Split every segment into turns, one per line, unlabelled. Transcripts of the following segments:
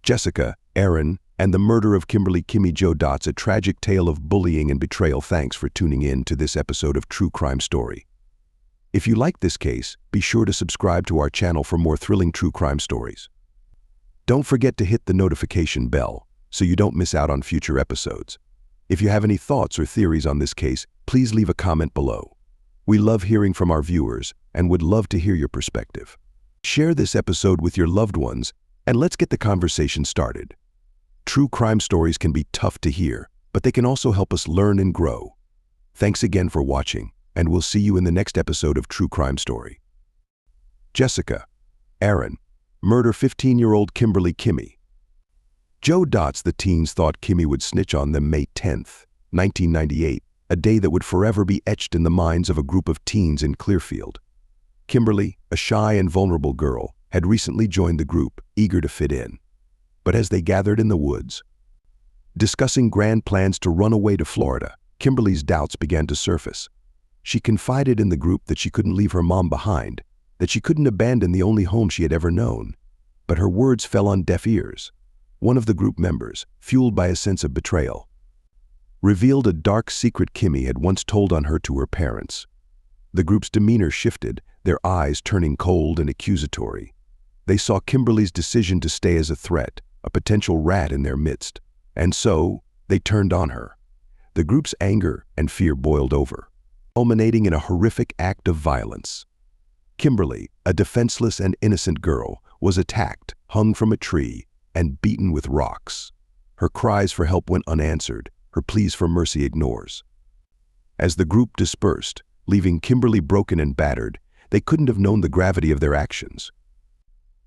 Jessica, Aaron, and the murder of Kimberly Kimmy Jo Dots, a tragic tale of bullying and betrayal. Thanks for tuning in to this episode of True Crime Story. If you like this case, be sure to subscribe to our channel for more thrilling true crime stories. Don't forget to hit the notification bell so you don't miss out on future episodes. If you have any thoughts or theories on this case, please leave a comment below. We love hearing from our viewers and would love to hear your perspective. Share this episode with your loved ones and let's get the conversation started. True crime stories can be tough to hear, but they can also help us learn and grow. Thanks again for watching, and we'll see you in the next episode of True Crime Story. Jessica, Aaron, murder 15-year-old Kimberly Kimmy. Jo Dots. The teens thought Kimmy would snitch on them May 10th, 1998, a day that would forever be etched in the minds of a group of teens in Clearfield. Kimberly, a shy and vulnerable girl, had recently joined the group, eager to fit in. But as they gathered in the woods, discussing grand plans to run away to Florida, Kimberly's doubts began to surface. She confided in the group that she couldn't leave her mom behind, that she couldn't abandon the only home she had ever known. But her words fell on deaf ears. One of the group members, fueled by a sense of betrayal, revealed a dark secret Kimmy had once told on her to her parents. The group's demeanor shifted, their eyes turning cold and accusatory. They saw Kimberly's decision to stay as a threat, a potential rat in their midst, and so they turned on her. The group's anger and fear boiled over, culminating in a horrific act of violence. Kimberly, a defenseless and innocent girl, was attacked, hung from a tree, and beaten with rocks. Her cries for help went unanswered, her pleas for mercy ignored. As the group dispersed, leaving Kimberly broken and battered, they couldn't have known the gravity of their actions.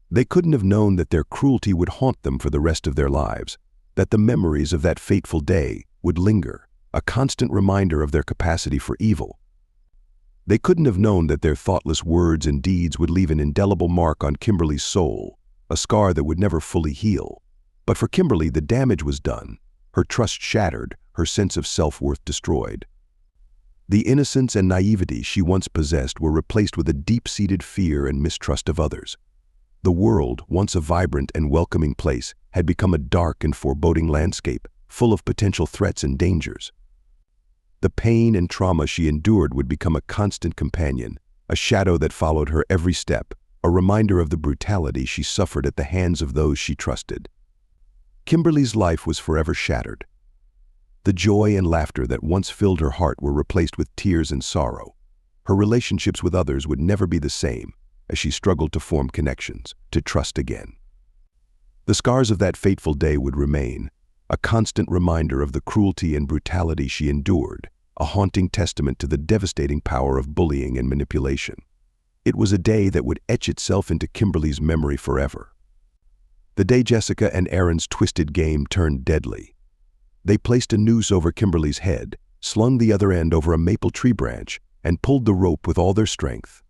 They couldn't have known that their cruelty would haunt them for the rest of their lives, that the memories of that fateful day would linger, a constant reminder of their capacity for evil. They couldn't have known that their thoughtless words and deeds would leave an indelible mark on Kimberly's soul, a scar that would never fully heal. But for Kimberly, the damage was done, her trust shattered, her sense of self-worth destroyed. The innocence and naivety she once possessed were replaced with a deep-seated fear and mistrust of others. The world, once a vibrant and welcoming place, had become a dark and foreboding landscape, full of potential threats and dangers. The pain and trauma she endured would become a constant companion, a shadow that followed her every step, a reminder of the brutality she suffered at the hands of those she trusted. Kimberly's life was forever shattered. The joy and laughter that once filled her heart were replaced with tears and sorrow. Her relationships with others would never be the same, as she struggled to form connections, to trust again. The scars of that fateful day would remain, a constant reminder of the cruelty and brutality she endured, a haunting testament to the devastating power of bullying and manipulation. It was a day that would etch itself into Kimberly's memory forever. The day Jessica and Aaron's twisted game turned deadly. They placed a noose over Kimberly's head, slung the other end over a maple tree branch, and pulled the rope with all their strength.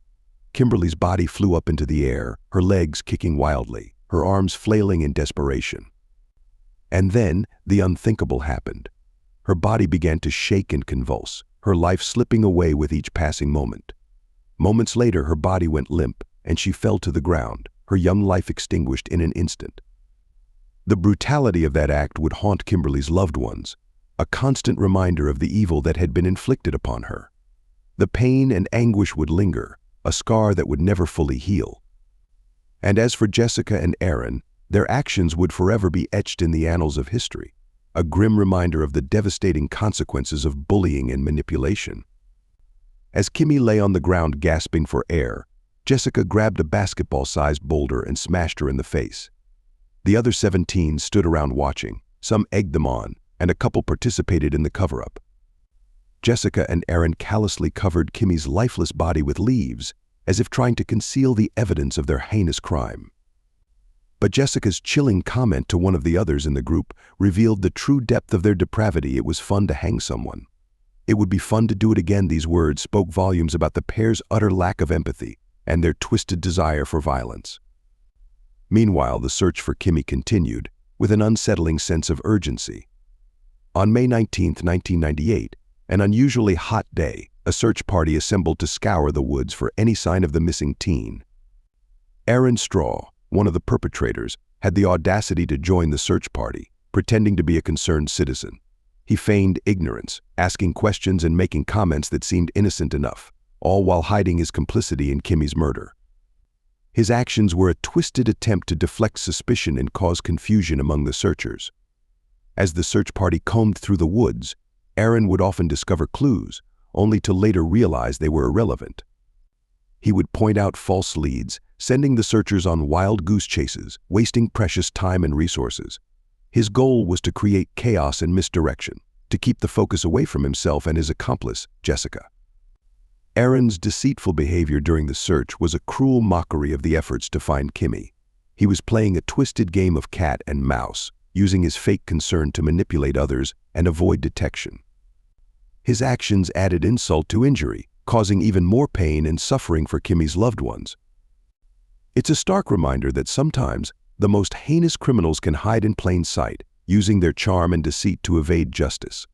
Kimberly's body flew up into the air, her legs kicking wildly, her arms flailing in desperation. And then, the unthinkable happened. Her body began to shake and convulse, her life slipping away with each passing moment. Moments later, her body went limp, and she fell to the ground, her young life extinguished in an instant. The brutality of that act would haunt Kimberly's loved ones, a constant reminder of the evil that had been inflicted upon her. The pain and anguish would linger, a scar that would never fully heal. And as for Jessica and Aaron, their actions would forever be etched in the annals of history, a grim reminder of the devastating consequences of bullying and manipulation. As Kimmy lay on the ground gasping for air, Jessica grabbed a basketball-sized boulder and smashed her in the face. The other 17 stood around watching, some egged them on, and a couple participated in the cover-up. Jessica and Aaron callously covered Kimmy's lifeless body with leaves, as if trying to conceal the evidence of their heinous crime. But Jessica's chilling comment to one of the others in the group revealed the true depth of their depravity. It was fun to hang someone. It would be fun to do it again. These words spoke volumes about the pair's utter lack of empathy and their twisted desire for violence. Meanwhile, the search for Kimmy continued, with an unsettling sense of urgency. On May 19, 1998, an unusually hot day, a search party assembled to scour the woods for any sign of the missing teen. Aaron Straw, one of the perpetrators, had the audacity to join the search party, pretending to be a concerned citizen. He feigned ignorance, asking questions and making comments that seemed innocent enough, all while hiding his complicity in Kimmy's murder. His actions were a twisted attempt to deflect suspicion and cause confusion among the searchers. As the search party combed through the woods, Aaron would often discover clues, only to later realize they were irrelevant. He would point out false leads, sending the searchers on wild goose chases, wasting precious time and resources. His goal was to create chaos and misdirection, to keep the focus away from himself and his accomplice, Jessica. Aaron's deceitful behavior during the search was a cruel mockery of the efforts to find Kimmy. He was playing a twisted game of cat and mouse, using his fake concern to manipulate others and avoid detection. His actions added insult to injury, causing even more pain and suffering for Kimmy's loved ones. It's a stark reminder that sometimes the most heinous criminals can hide in plain sight, using their charm and deceit to evade justice.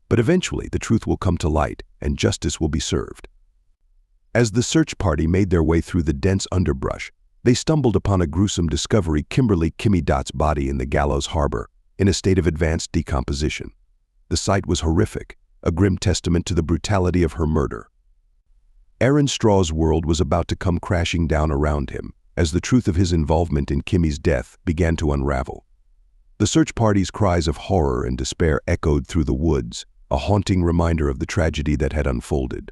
But eventually, the truth will come to light and justice will be served. As the search party made their way through the dense underbrush, they stumbled upon a gruesome discovery: Kimberly's body in the gallows harbor, in a state of advanced decomposition. The sight was horrific, a grim testament to the brutality of her murder. Aaron Straw's world was about to come crashing down around him, as the truth of his involvement in Kimmy's death began to unravel. The search party's cries of horror and despair echoed through the woods, a haunting reminder of the tragedy that had unfolded.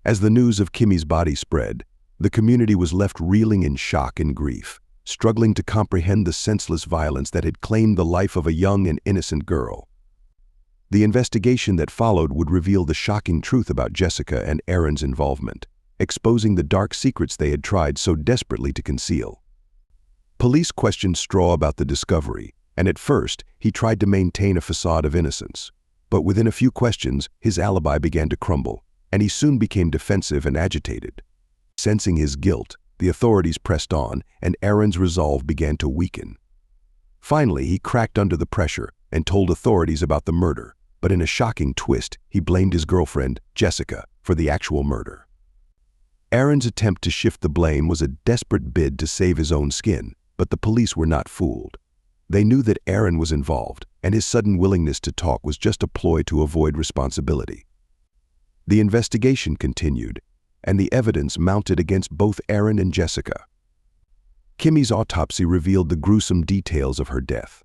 As the news of Kimmy's body spread, the community was left reeling in shock and grief, struggling to comprehend the senseless violence that had claimed the life of a young and innocent girl. The investigation that followed would reveal the shocking truth about Jessica and Aaron's involvement, exposing the dark secrets they had tried so desperately to conceal. Police questioned Straw about the discovery, and at first, he tried to maintain a facade of innocence. But within a few questions, his alibi began to crumble, and he soon became defensive and agitated. Sensing his guilt, the authorities pressed on, and Aaron's resolve began to weaken. Finally, he cracked under the pressure and told authorities about the murder, but in a shocking twist, he blamed his girlfriend, Jessica, for the actual murder. Aaron's attempt to shift the blame was a desperate bid to save his own skin, but the police were not fooled. They knew that Aaron was involved, and his sudden willingness to talk was just a ploy to avoid responsibility. The investigation continued, and the evidence mounted against both Aaron and Jessica. Kimmy's autopsy revealed the gruesome details of her death.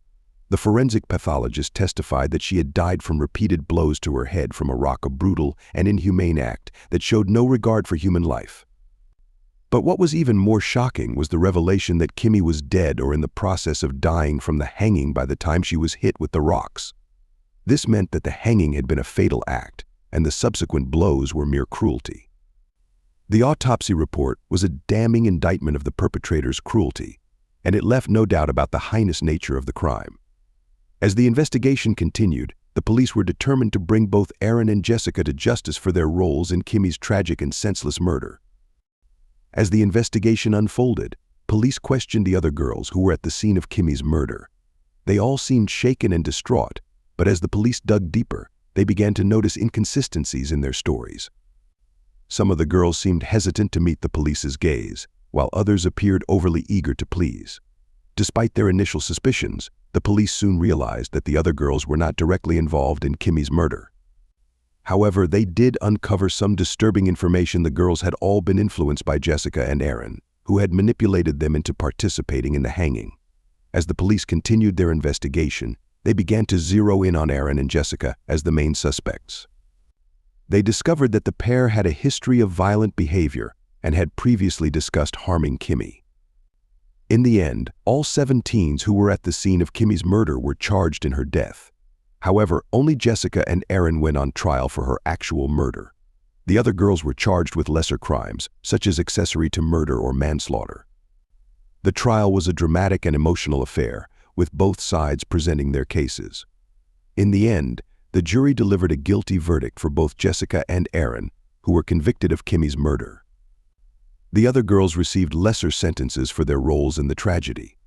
The forensic pathologist testified that she had died from repeated blows to her head from a rock, a brutal and inhumane act that showed no regard for human life. But what was even more shocking was the revelation that Kimmy was dead or in the process of dying from the hanging by the time she was hit with the rocks. This meant that the hanging had been a fatal act, and the subsequent blows were mere cruelty. The autopsy report was a damning indictment of the perpetrator's cruelty, and it left no doubt about the heinous nature of the crime. As the investigation continued, the police were determined to bring both Aaron and Jessica to justice for their roles in Kimmy's tragic and senseless murder. As the investigation unfolded, police questioned the other girls who were at the scene of Kimmy's murder. They all seemed shaken and distraught, but as the police dug deeper, they began to notice inconsistencies in their stories. Some of the girls seemed hesitant to meet the police's gaze, while others appeared overly eager to please. Despite their initial suspicions, the police soon realized that the other girls were not directly involved in Kimmy's murder. However, they did uncover some disturbing information. The girls had all been influenced by Jessica and Aaron, who had manipulated them into participating in the hanging. As the police continued their investigation, they began to zero in on Aaron and Jessica as the main suspects. They discovered that the pair had a history of violent behavior and had previously discussed harming Kimmy. In the end, all 7 teens who were at the scene of Kimmy's murder were charged in her death. However, only Jessica and Aaron went on trial for her actual murder. The other girls were charged with lesser crimes, such as accessory to murder or manslaughter. The trial was a dramatic and emotional affair, with both sides presenting their cases. In the end, the jury delivered a guilty verdict for both Jessica and Aaron, who were convicted of Kimmy's murder. The other girls received lesser sentences for their roles in the tragedy.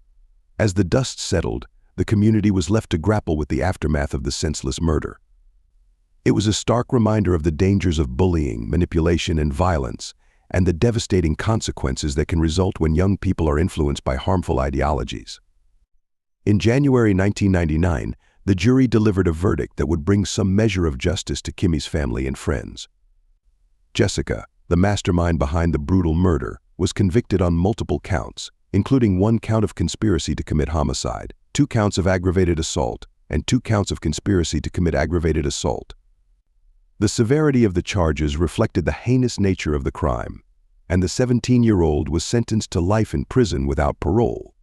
As the dust settled, the community was left to grapple with the aftermath of the senseless murder. It was a stark reminder of the dangers of bullying, manipulation, and violence, and the devastating consequences that can result when young people are influenced by harmful ideologies. In January 1999, the jury delivered a verdict that would bring some measure of justice to Kimmy's family and friends. Jessica, the mastermind behind the brutal murder, was convicted on multiple counts, including 1 count of conspiracy to commit homicide, 2 counts of aggravated assault, and 2 counts of conspiracy to commit aggravated assault. The severity of the charges reflected the heinous nature of the crime, and the 17-year-old was sentenced to life in prison without parole.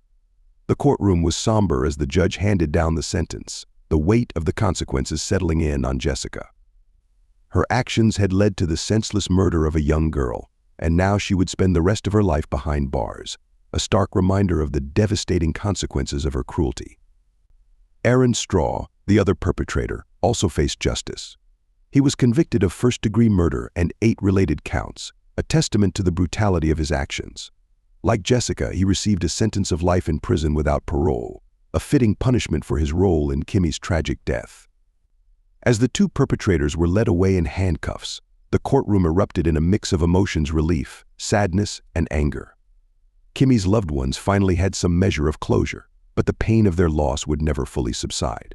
The courtroom was somber as the judge handed down the sentence, the weight of the consequences settling in on Jessica. Her actions had led to the senseless murder of a young girl, and now she would spend the rest of her life behind bars, a stark reminder of the devastating consequences of her cruelty. Aaron Straw, the other perpetrator, also faced justice. He was convicted of first-degree murder and 8 related counts, a testament to the brutality of his actions. Like Jessica, he received a sentence of life in prison without parole, a fitting punishment for his role in Kimmy's tragic death. As the 2 perpetrators were led away in handcuffs, the courtroom erupted in a mix of emotions: relief, sadness, and anger. Kimmy's loved ones finally had some measure of closure, but the pain of their loss would never fully subside.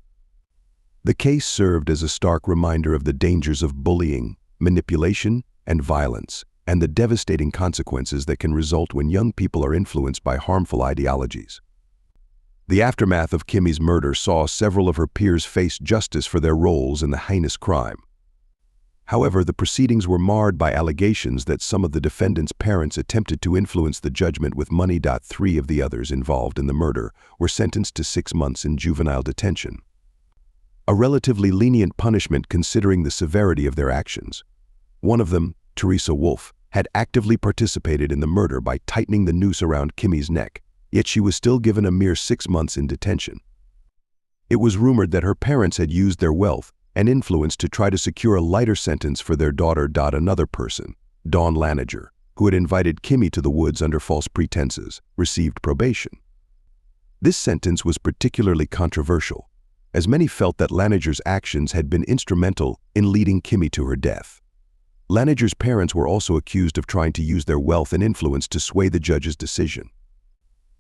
The case served as a stark reminder of the dangers of bullying, manipulation, and violence, and the devastating consequences that can result when young people are influenced by harmful ideologies. The aftermath of Kimmy's murder saw several of her peers face justice for their roles in the heinous crime. However, the proceedings were marred by allegations that some of the defendants' parents attempted to influence the judgment with money. 3 of the others involved in the murder were sentenced to 6 months in juvenile detention, a relatively lenient punishment considering the severity of their actions. One of them, Teresa Wolf, had actively participated in the murder by tightening the noose around Kimmy's neck, yet she was still given a mere 6 months in detention. It was rumored that her parents had used their wealth and influence to try to secure a lighter sentence for their daughter. Another person, Dawn Laniger, who had invited Kimmy to the woods under false pretenses, received probation. This sentence was particularly controversial, as many felt that Laniger's actions had been instrumental in leading Kimmy to her death. Laniger's parents were also accused of trying to use their wealth and influence to sway the judge's decision.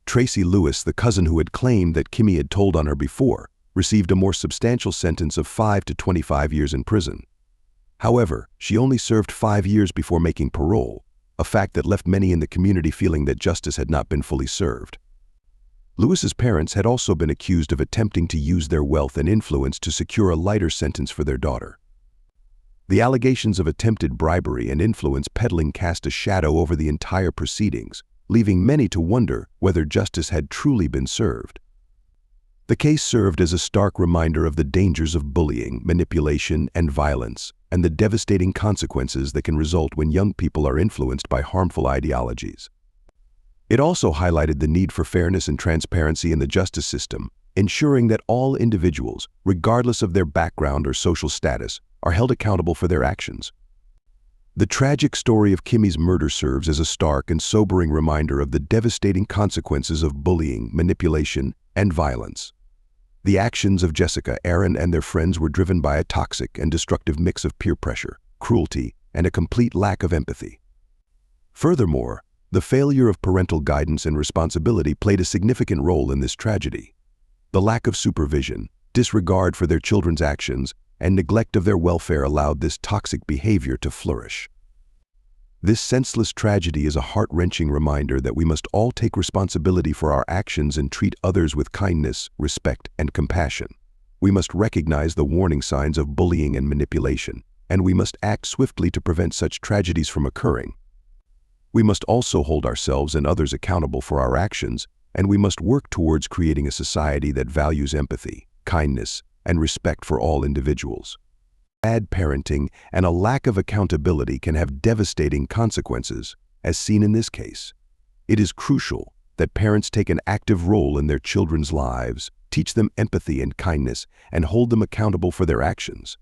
Tracy Lewis, the cousin who had claimed that Kimmy had told on her before, received a more substantial sentence of 5 to 25 years in prison. However, she only served 5 years before making parole, a fact that left many in the community feeling that justice had not been fully served. Lewis's parents had also been accused of attempting to use their wealth and influence to secure a lighter sentence for their daughter. The allegations of attempted bribery and influence peddling cast a shadow over the entire proceedings, leaving many to wonder whether justice had truly been served. The case served as a stark reminder of the dangers of bullying, manipulation, and violence, and the devastating consequences that can result when young people are influenced by harmful ideologies. It also highlighted the need for fairness and transparency in the justice system, ensuring that all individuals, regardless of their background or social status, are held accountable for their actions. The tragic story of Kimmy's murder serves as a stark and sobering reminder of the devastating consequences of bullying, manipulation, and violence. The actions of Jessica, Aaron, and their friends were driven by a toxic and destructive mix of peer pressure, cruelty, and a complete lack of empathy. Furthermore, the failure of parental guidance and responsibility played a significant role in this tragedy. The lack of supervision, disregard for their children's actions, and neglect of their welfare allowed this toxic behavior to flourish. This senseless tragedy is a heart-wrenching reminder that we must all take responsibility for our actions and treat others with kindness, respect, and compassion. We must recognize the warning signs of bullying and manipulation, and we must act swiftly to prevent such tragedies from occurring. We must also hold ourselves and others accountable for our actions, and we must work towards creating a society that values empathy, kindness, and respect for all individuals. Bad parenting and a lack of accountability can have devastating consequences, as seen in this case. It is crucial that parents take an active role in their children's lives, teach them empathy and kindness, and hold them accountable for their actions.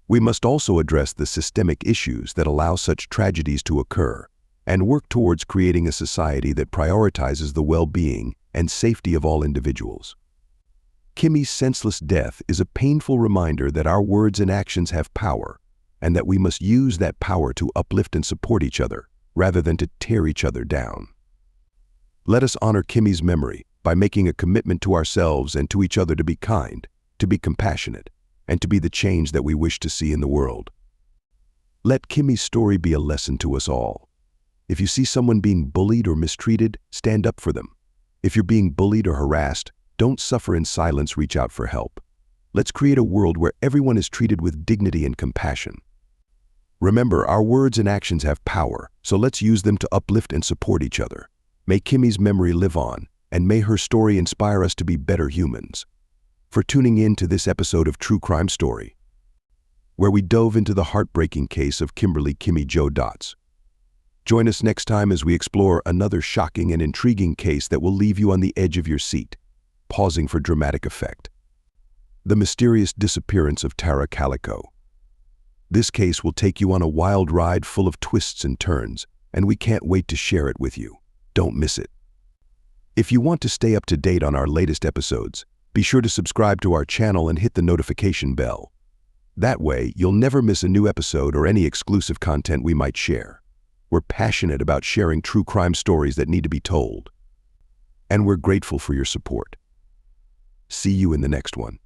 We must also address the systemic issues that allow such tragedies to occur, and work towards creating a society that prioritizes the well-being and safety of all individuals. Kimmy's senseless death is a painful reminder that our words and actions have power, and that we must use that power to uplift and support each other, rather than to tear each other down. Let us honor Kimmy's memory by making a commitment to ourselves and to each other to be kind, to be compassionate, and to be the change that we wish to see in the world. Let Kimmy's story be a lesson to us all. If you see someone being bullied or mistreated, stand up for them. If you're being bullied or harassed, don't suffer in silence, reach out for help. Let's create a world where everyone is treated with dignity and compassion. Remember, our words and actions have power, so let's use them to uplift and support each other. May Kimmy's memory live on, and may her story inspire us to be better humans. For tuning in to this episode of True Crime Story, where we dove into the heartbreaking case of Kimberly Kimmy Jo Dots. Join us next time as we explore another shocking and intriguing case that will leave you on the edge of your seat, pausing for dramatic effect. The mysterious disappearance of Tara Calico. This case will take you on a wild ride full of twists and turns, and we can't wait to share it with you. Don't miss it. If you want to stay up to date on our latest episodes, be sure to subscribe to our channel and hit the notification bell. That way, you'll never miss a new episode or any exclusive content we might share. We're passionate about sharing true crime stories that need to be told, and we're grateful for your support. See you in the next one.